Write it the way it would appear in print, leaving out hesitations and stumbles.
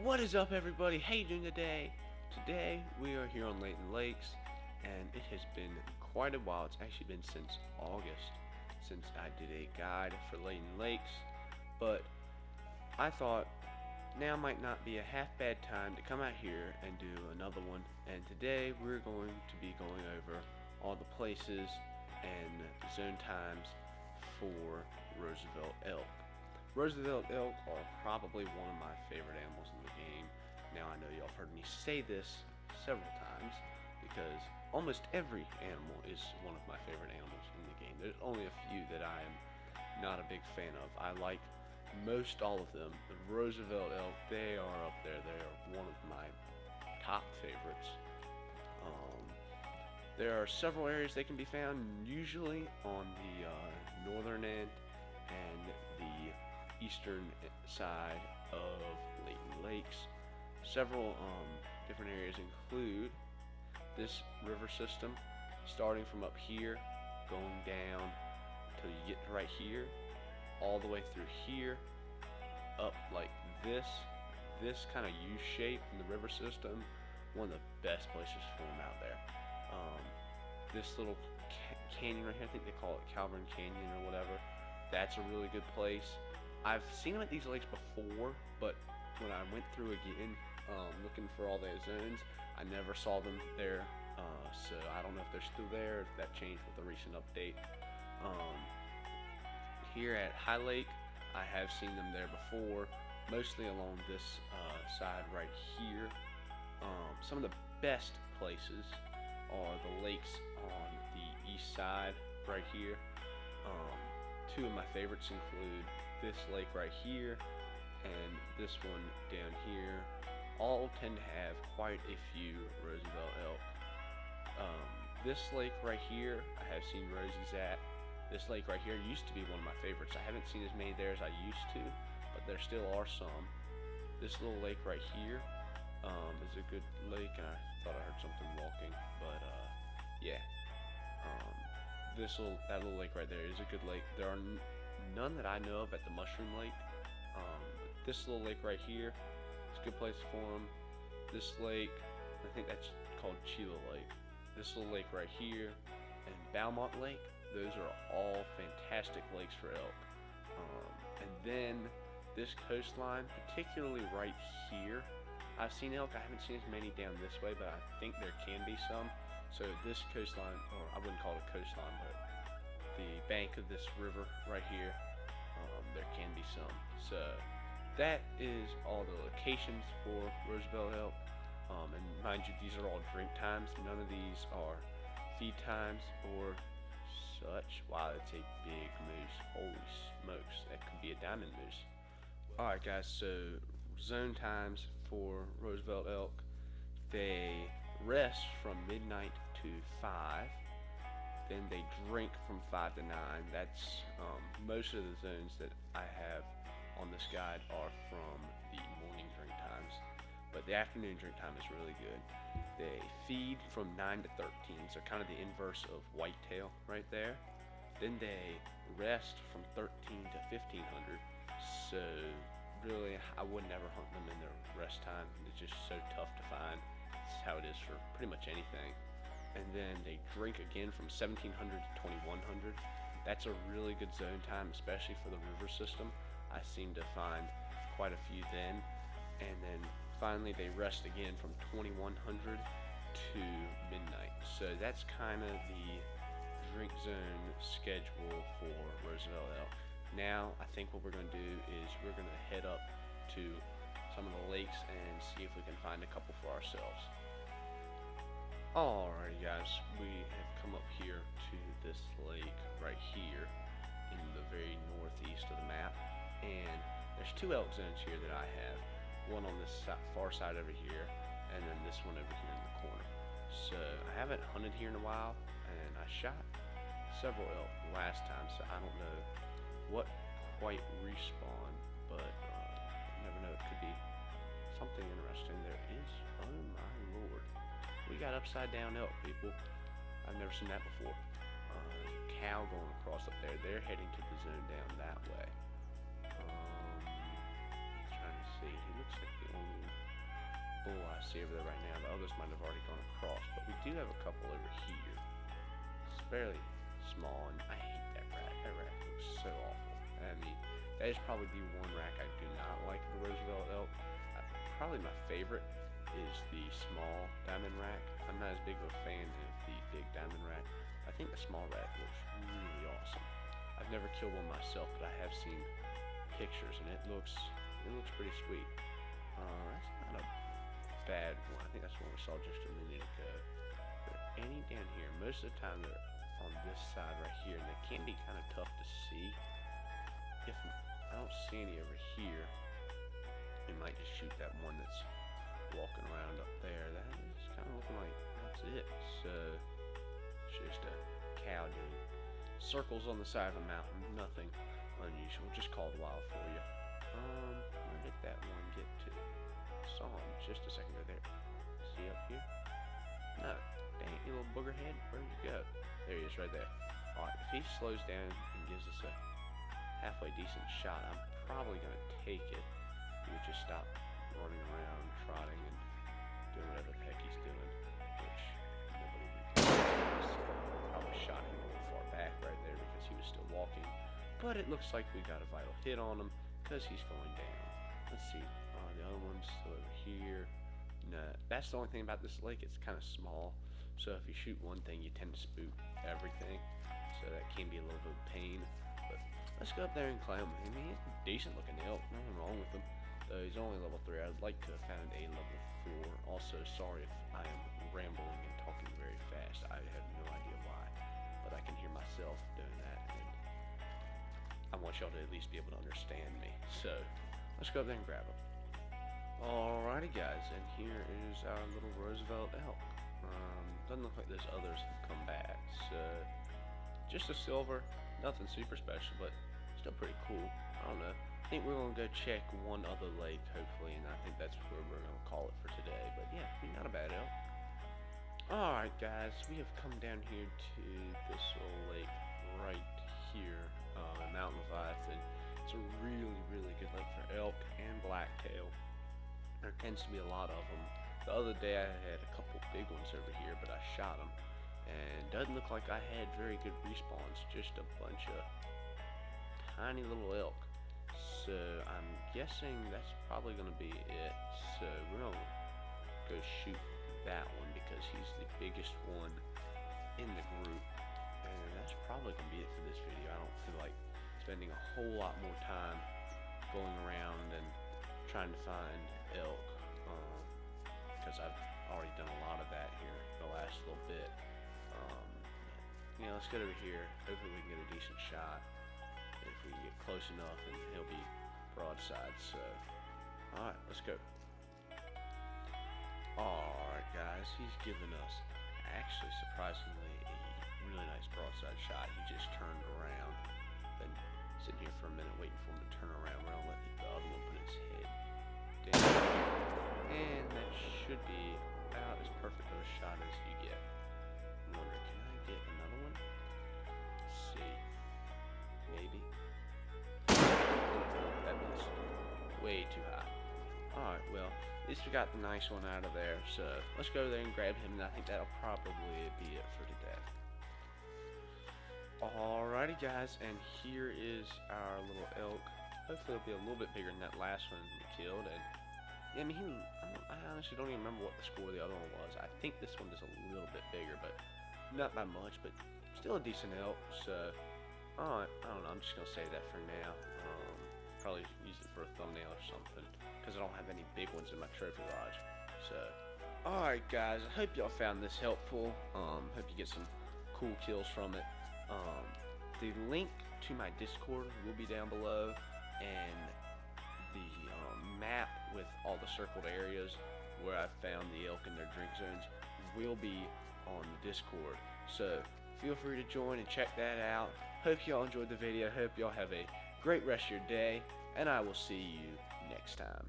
What is up, everybody? How you doing today? Today we are here on Layton Lakes, and it has been quite a while. It's actually been since August since I did a guide for Layton Lakes, but I thought now might not be a half bad time to come out here and do another one. And today we're going to be going over all the places and zone times for Roosevelt elk. Roosevelt elk are probably one of my favorite animals in the game. Now I know y'all have heard me say this several times because almost every animal is one of my favorite animals in the game. There's only a few that I am not a big fan of. I like most all of them. The Roosevelt elk, they are up there. They are one of my top favorites. There are several areas they can be found, usually on the northern end and the eastern side of Layton Lakes. Several different areas include this river system, starting from up here, going down till you get to right here, all the way through here, up like this kind of U shape in the river system. One of the best places for them out there. This little canyon right here, I think they call it Calvin Canyon or whatever. That's a really good place. I've seen them at these lakes before, but when I went through again looking for all those zones, I never saw them there. So I don't know if they're still there, if that changed with the recent update. Here at High Lake, I have seen them there before, mostly along this side right here. Some of the best places are the lakes on the east side right here. Two of my favorites include this lake right here and this one down here. All tend to have quite a few Roosevelt elk. This lake right here, I have seen rosies at. This lake right here used to be one of my favorites. I haven't seen as many there as I used to, but there still are some. This little lake right here is a good lake, and I thought I heard something walking, but yeah. That little lake right there is a good lake. There are none that I know of at the Mushroom Lake. But this little lake right here is a good place for them. This lake, I think that's called Chila Lake. This little lake right here and Balmont Lake, those are all fantastic lakes for elk. And then this coastline, particularly right here, I've seen elk. I haven't seen as many down this way, but I think there can be some. So this coastline, or I wouldn't call it a coastline, but the bank of this river right here, there can be some. So that is all the locations for Roosevelt elk. And mind you, these are all drink times. None of these are feed times or such. Wow, it's a big moose. Holy smokes, that could be a diamond moose. Alright guys, so zone times for Roosevelt elk. They rest from midnight to 5. Then they drink from 5 to 9. That's most of the zones that I have on this guide are from the morning drink times, but the afternoon drink time is really good. They feed from 9 to 13, so kind of the inverse of whitetail right there. Then they rest from 13 to 1500. So really, I would never hunt them in their rest time. It's just so tough to find. It's how it is for pretty much anything. And then they drink again from 1700 to 2100. That's a really good zone time, especially for the river system. I seem to find quite a few then. And then finally they rest again from 2100 to midnight. So that's kind of the drink zone schedule for Roosevelt elk. Now I think what we're going to do is we're going to head up to some of the lakes and see if we can find a couple for ourselves. Alrighty guys, we have come up here to this lake right here in the very northeast of the map, and there's two elk zones here that I have. One on this far side over here, and then this one over here in the corner. So I haven't hunted here in a while, and I shot several elk last time, so I don't know what quite respawned, but you never know, it could be something interesting. There is, oh my lord, we got upside down elk, people. I've never seen that before. Cow going across up there. They're heading to the zone down that way. Trying to see. He looks like the only I see over there right now. The others might have already gone across, but we do have a couple over here. It's fairly small, and I hate that rack. That rack looks so awful. I mean, that is probably the one rack I do not like the Roosevelt Elk. Probably my favorite is the small diamond rack. I'm not as big of a fan of the big diamond rack. I think the small rack looks really awesome. I've never killed one myself, but I have seen pictures, and it looks pretty sweet. That's not a bad one. I think that's the one we saw just a minute ago. But any down here, most of the time they're on this side right here, and they can be kind of tough to see. If I don't see any over here, we might just shoot that one that's walking around up there. That is kind of looking like that's it. So it's just a cow doing circles on the side of the mountain. Nothing unusual. Just called wild for you. Where did that one get to? Saw him just a second ago there. See up here? No. Dang, you little booger head. Where'd you go? There he is right there. Alright, if he slows down and gives us a halfway decent shot, I'm probably going to take it. He would just stop running around, trotting, and doing whatever the heck he's doing, which nobody would do. Probably shot him a little far back right there because he was still walking. But it looks like we got a vital hit on him because he's going down. Let's see. The other one's still over here. No, that's the only thing about this lake. It's kind of small. So if you shoot one thing, you tend to spook everything. So that can be a little bit of pain. But let's go up there and climb him. I mean, he's a decent looking elk. Nothing wrong with him. Though he's only level 3. I'd like to have found a level 4. Also, sorry if I am rambling and talking very fast. I have no idea why. But I can hear myself doing that. And I want y'all to at least be able to understand me. So let's go up there and grab him. Alrighty guys, and here is our little Roosevelt Elk. Doesn't look like those others have come back. So just a silver, nothing super special, but still pretty cool. I don't know. I think we're gonna go check one other lake, hopefully, and I think that's where we're gonna call it for today. But yeah, not a bad elk. Alright guys, we have come down here to this little lake right here, Mountain Leviathan. It's a really, really good lake for elk and blacktail. There tends to be a lot of them. The other day I had a couple big ones over here, but I shot them, and doesn't look like I had very good respawns. Just a bunch of tiny little elk. So I'm guessing that's probably going to be it. So we're going to go shoot that one because he's the biggest one in the group, and that's probably going to be it for this video. I don't feel like spending a whole lot more time going around and trying to find elk, because I've already done a lot of that here the last little bit. Let's get over here. Hopefully we can get a decent shot. If we can get close enough, and he'll be broadside. So, alright, let's go. Alright guys, he's given us, actually surprisingly, a really nice broadside shot. He just turned around. Been sitting here for a minute waiting for him to turn around. We're gonna let the other one put his head down. And that should be about as perfect of a shot as you get. I'm wondering, can I get another one? Let's see. Maybe. That was way too high. Alright, well, at least we got the nice one out of there. So let's go there and grab him, and I think that'll probably be it for today. Alrighty guys, and here is our little elk. Hopefully it'll be a little bit bigger than that last one we killed. And yeah, I mean, I honestly don't even remember what the score of the other one was. I think this one is a little bit bigger, but not by much, but still a decent elk. So alright, I don't know, I'm just gonna save that for now. Probably use it for a thumbnail or something, because I don't have any big ones in my trophy lodge. So alright guys, I hope y'all found this helpful. Hope you get some cool kills from it. The link to my Discord will be down below, and the map with all the circled areas where I found the elk in their drink zones will be on the Discord. So feel free to join and check that out. Hope y'all enjoyed the video. Hope y'all have a great rest of your day, and I will see you next time.